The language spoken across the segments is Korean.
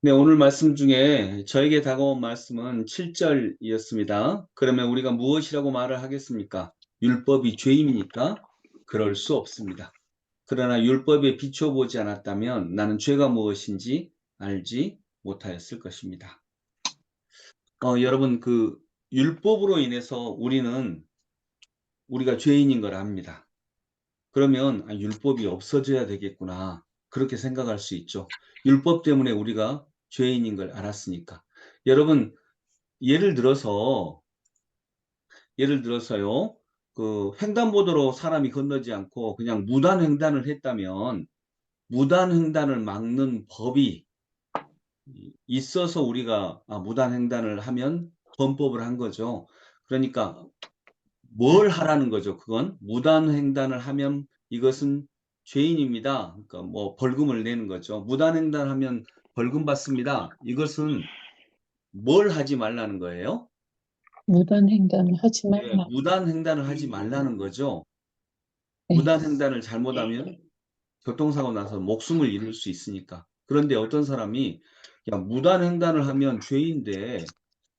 네, 오늘 말씀 중에 저에게 다가온 말씀은 7절이었습니다. 그러면 우리가 무엇이라고 말을 하겠습니까? 율법이 죄임이니까 그럴 수 없습니다. 그러나 율법에 비춰보지 않았다면 나는 죄가 무엇인지 알지 못하였을 것입니다. 여러분, 율법으로 인해서 우리가 죄인인 걸 압니다. 그러면 율법이 없어져야 되겠구나. 그렇게 생각할 수 있죠. 율법 때문에 우리가 죄인인 걸 알았으니까. 여러분, 예를 들어서요. 횡단보도로 사람이 건너지 않고 그냥 무단횡단을 했다면 무단횡단을 막는 법이 있어서 우리가 무단횡단을 하면 범법을 한 거죠. 그러니까 뭘 하라는 거죠? 그건 무단횡단을 하면 이것은 죄인입니다. 그러니까 뭐 벌금을 내는 거죠. 무단횡단하면 벌금 받습니다. 이것은 뭘 하지 말라는 거예요? 무단횡단을 하지 네, 말라. 무단횡단을 하지 말라는 거죠. 네. 무단횡단을 잘못하면 교통사고 나서 목숨을 잃을 수 있으니까. 그런데 어떤 사람이 야, 무단횡단을 하면 죄인데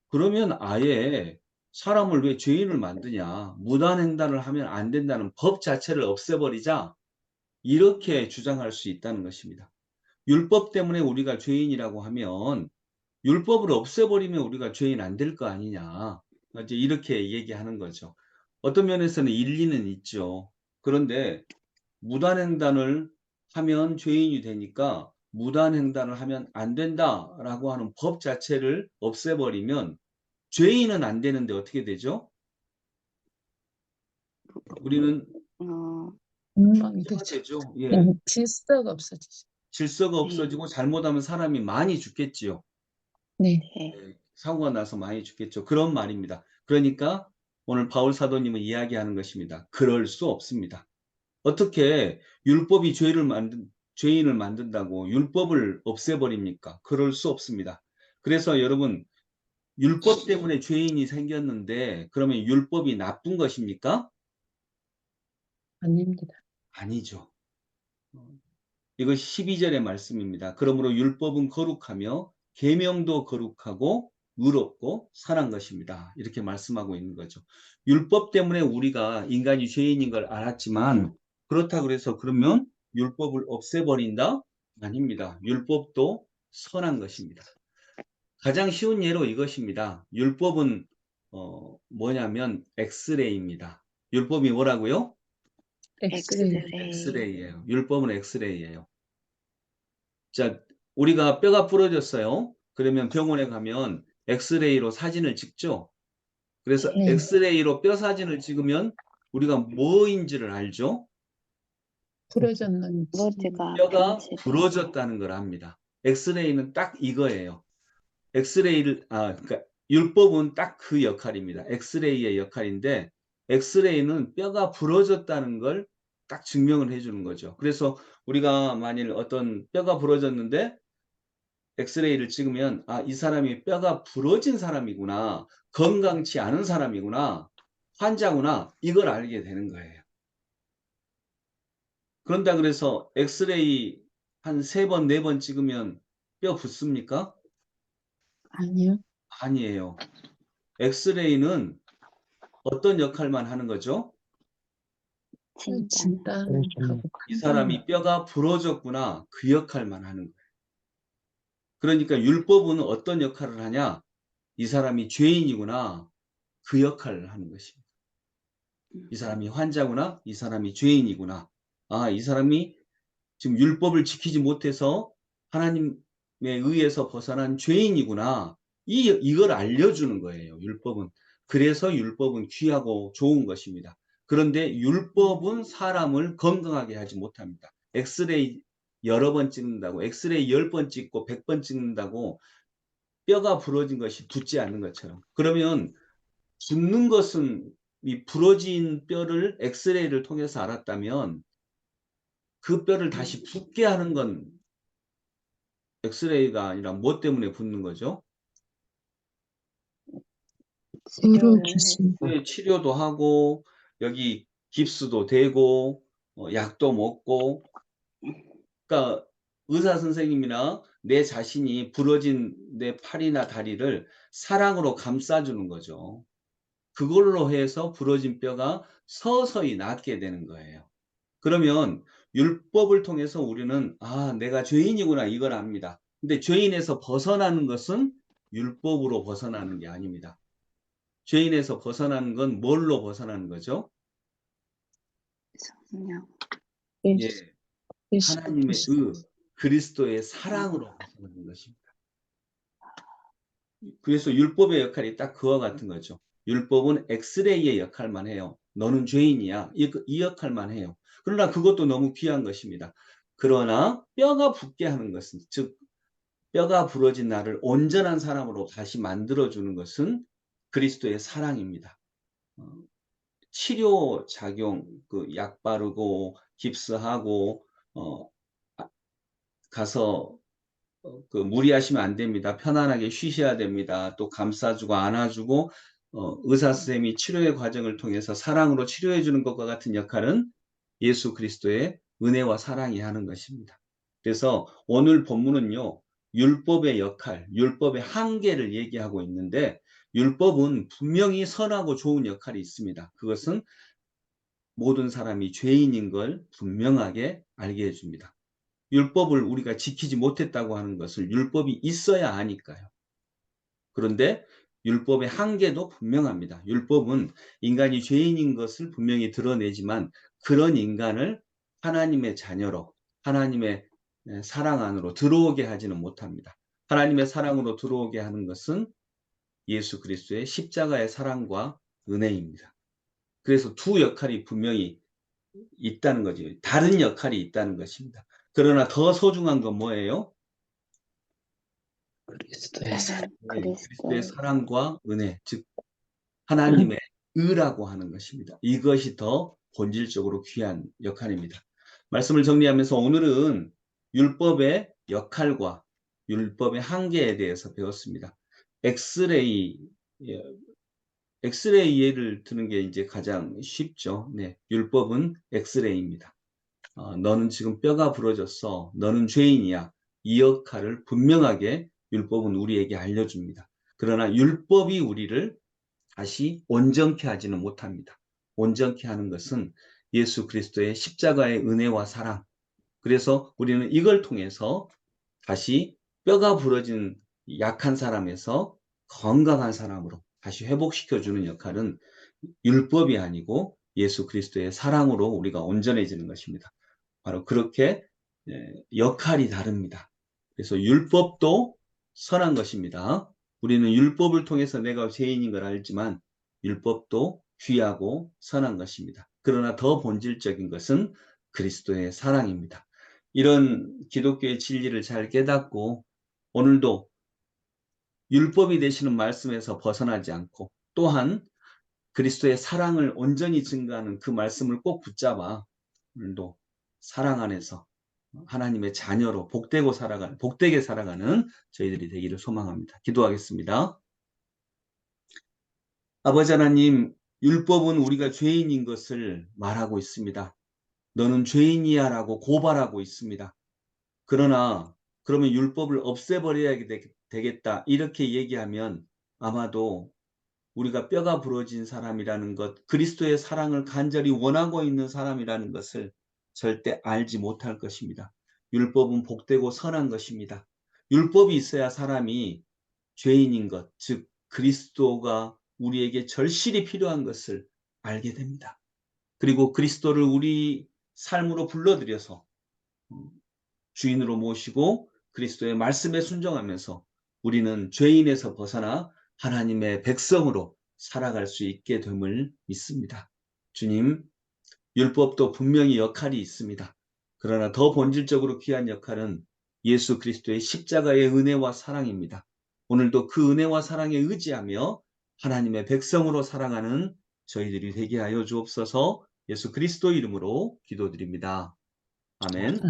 그러면 아예 사람을 왜 죄인을 만드냐. 무단횡단을 하면 안 된다는 법 자체를 없애버리자. 이렇게 주장할 수 있다는 것입니다. 율법 때문에 우리가 죄인이라고 하면 율법을 없애버리면 우리가 죄인 안 될 거 아니냐. 이제 이렇게 얘기하는 거죠. 어떤 면에서는 일리는 있죠. 그런데 무단횡단을 하면 죄인이 되니까 무단횡단을 하면 안 된다라고 하는 법 자체를 없애버리면 죄인은 안 되는데 어떻게 되죠? 우리는 엉망이 죄가 되죠. 되죠. 예. 질서가 없어지죠. 질서가 없어지고 잘못하면 사람이 많이 죽겠지요. 네. 예, 사고가 나서 많이 죽겠죠. 그런 말입니다. 그러니까 오늘 바울 사도님은 이야기하는 것입니다. 그럴 수 없습니다. 어떻게 율법이 죄인을 만든다고 율법을 없애버립니까? 그럴 수 없습니다. 그래서 여러분, 율법 때문에 죄인이 생겼는데 그러면 율법이 나쁜 것입니까? 아닙니다. 아니죠. 이거 12절의 말씀입니다. 그러므로 율법은 거룩하며 계명도 거룩하고 의롭고 선한 것입니다. 이렇게 말씀하고 있는 거죠. 율법 때문에 우리가 인간이 죄인인 걸 알았지만 그렇다고 해서 그러면 율법을 없애버린다? 아닙니다. 율법도 선한 것입니다. 가장 쉬운 예로 이것입니다. 율법은 뭐냐면 엑스레이입니다. 율법이 뭐라고요? 엑스레이. 엑스레이예요. 율법은 엑스레이예요. 자, 우리가 뼈가 부러졌어요. 그러면 병원에 가면 엑스레이로 사진을 찍죠. 그래서 네. 엑스레이로 뼈 사진을 찍으면 우리가 뭐인지를 알죠? 부러졌는지. 뼈가 부러졌다는 걸 압니다. 엑스레이는 딱 이거예요. 그러니까 율법은 딱 그 역할입니다. 엑스레이의 역할인데 엑스레이는 뼈가 부러졌다는 걸 딱 증명을 해주는 거죠. 그래서 우리가 만일 어떤 뼈가 부러졌는데 엑스레이를 찍으면 이 사람이 뼈가 부러진 사람이구나. 건강치 않은 사람이구나. 환자구나. 이걸 알게 되는 거예요. 그런다 그래서 엑스레이 한 3번, 4번 찍으면 뼈 붙습니까? 아니요. 아니에요. 엑스레이는 어떤 역할만 하는 거죠? 진단하고 이 사람이 뼈가 부러졌구나. 그 역할만 하는 거예요. 그러니까 율법은 어떤 역할을 하냐? 이 사람이 죄인이구나. 그 역할을 하는 것입니다. 이 사람이 환자구나. 이 사람이 죄인이구나. 이 사람이 지금 율법을 지키지 못해서 하나님에 의해서 벗어난 죄인이구나. 이걸 알려주는 거예요. 율법은. 그래서 율법은 귀하고 좋은 것입니다. 그런데 율법은 사람을 건강하게 하지 못합니다. 엑스레이 여러 번 찍는다고 엑스레이 10번 찍고 100번 찍는다고 뼈가 부러진 것이 붙지 않는 것처럼. 그러면 붙는 것은 이 부러진 뼈를 엑스레이를 통해서 알았다면 그 뼈를 다시 붙게 하는 건 엑스레이가 아니라 뭐 때문에 붙는 거죠? 의료 기술. 네, 치료도 하고 여기 깁스도 되고 약도 먹고 그러니까 의사 선생님이나 내 자신이 부러진 내 팔이나 다리를 사랑으로 감싸주는 거죠. 그걸로 해서 부러진 뼈가 서서히 낫게 되는 거예요. 그러면 율법을 통해서 우리는 '아 내가 죄인이구나.' 이걸 압니다. 근데 죄인에서 벗어나는 것은 율법으로 벗어나는 게 아닙니다. 죄인에서 벗어나는 건 뭘로 벗어나는 거죠? 성령. 예. 예수 하나님의 그리스도. 그리스도의 사랑으로 벗어나는 것입니다. 그래서 율법의 역할이 딱 그와 같은 거죠. 율법은 엑스레이의 역할만 해요. 너는 죄인이야. 이 역할만 해요. 그러나 그것도 너무 귀한 것입니다. 그러나 뼈가 붙게 하는 것은, 즉 뼈가 부러진 나를 온전한 사람으로 다시 만들어주는 것은 그리스도의 사랑입니다. 치료 작용, 그 약 바르고 깁스하고 가서 그 무리하시면 안 됩니다. 편안하게 쉬셔야 됩니다. 또 감싸주고 안아주고 의사 선생님이 치료의 과정을 통해서 사랑으로 치료해 주는 것과 같은 역할은 예수 그리스도의 은혜와 사랑이 하는 것입니다. 그래서 오늘 본문은요, 율법의 역할, 율법의 한계를 얘기하고 있는데, 율법은 분명히 선하고 좋은 역할이 있습니다. 그것은 모든 사람이 죄인인 걸 분명하게 알게 해줍니다. 율법을 우리가 지키지 못했다고 하는 것을 율법이 있어야 아니까요. 그런데 율법의 한계도 분명합니다. 율법은 인간이 죄인인 것을 분명히 드러내지만 그런 인간을 하나님의 자녀로, 하나님의 사랑 안으로 들어오게 하지는 못합니다. 하나님의 사랑으로 들어오게 하는 것은 예수 그리스도의 십자가의 사랑과 은혜입니다. 그래서 두 역할이 분명히 있다는 거죠. 다른 역할이 있다는 것입니다. 그러나 더 소중한 건 뭐예요? 그리스도의 사랑. 그리스도의 사랑과 은혜, 즉 하나님의 의라고 하는 것입니다. 이것이 더 본질적으로 귀한 역할입니다. 말씀을 정리하면서 오늘은 율법의 역할과 율법의 한계에 대해서 배웠습니다. 엑스레이, 엑스레이 예를 드는 게 이제 가장 쉽죠. 네, 율법은 엑스레이입니다. 너는 지금 뼈가 부러졌어. 너는 죄인이야. 이 역할을 분명하게 율법은 우리에게 알려줍니다. 그러나 율법이 우리를 다시 온전케 하지는 못합니다. 온전케 하는 것은 예수 그리스도의 십자가의 은혜와 사랑. 그래서 우리는 이걸 통해서 다시 뼈가 부러진 약한 사람에서 건강한 사람으로 다시 회복시켜주는 역할은 율법이 아니고 예수 그리스도의 사랑으로 우리가 온전해지는 것입니다. 바로 그렇게 역할이 다릅니다. 그래서 율법도 선한 것입니다. 우리는 율법을 통해서 내가 죄인인 걸 알지만 율법도 귀하고 선한 것입니다. 그러나 더 본질적인 것은 그리스도의 사랑입니다. 이런 기독교의 진리를 잘 깨닫고 오늘도 율법이 되시는 말씀에서 벗어나지 않고 또한 그리스도의 사랑을 온전히 증거하는 그 말씀을 꼭 붙잡아 오늘도 사랑 안에서 하나님의 자녀로 복되게 살아가는 저희들이 되기를 소망합니다. 기도하겠습니다. 아버지 하나님, 율법은 우리가 죄인인 것을 말하고 있습니다. 너는 죄인이야 라고 고발하고 있습니다. 그러나 그러면 율법을 없애버려야 되겠다 이렇게 얘기하면 아마도 우리가 뼈가 부러진 사람이라는 것, 그리스도의 사랑을 간절히 원하고 있는 사람이라는 것을 절대 알지 못할 것입니다. 율법은 복되고 선한 것입니다. 율법이 있어야 사람이 죄인인 것, 즉 그리스도가 우리에게 절실히 필요한 것을 알게 됩니다. 그리고 그리스도를 우리 삶으로 불러들여서 주인으로 모시고 그리스도의 말씀에 순종하면서 우리는 죄인에서 벗어나 하나님의 백성으로 살아갈 수 있게 됨을 믿습니다. 주님, 율법도 분명히 역할이 있습니다. 그러나 더 본질적으로 귀한 역할은 예수 그리스도의 십자가의 은혜와 사랑입니다. 오늘도 그 은혜와 사랑에 의지하며 하나님의 백성으로 살아가는 저희들이 되게 하여 주옵소서. 예수 그리스도 이름으로 기도드립니다. 아멘.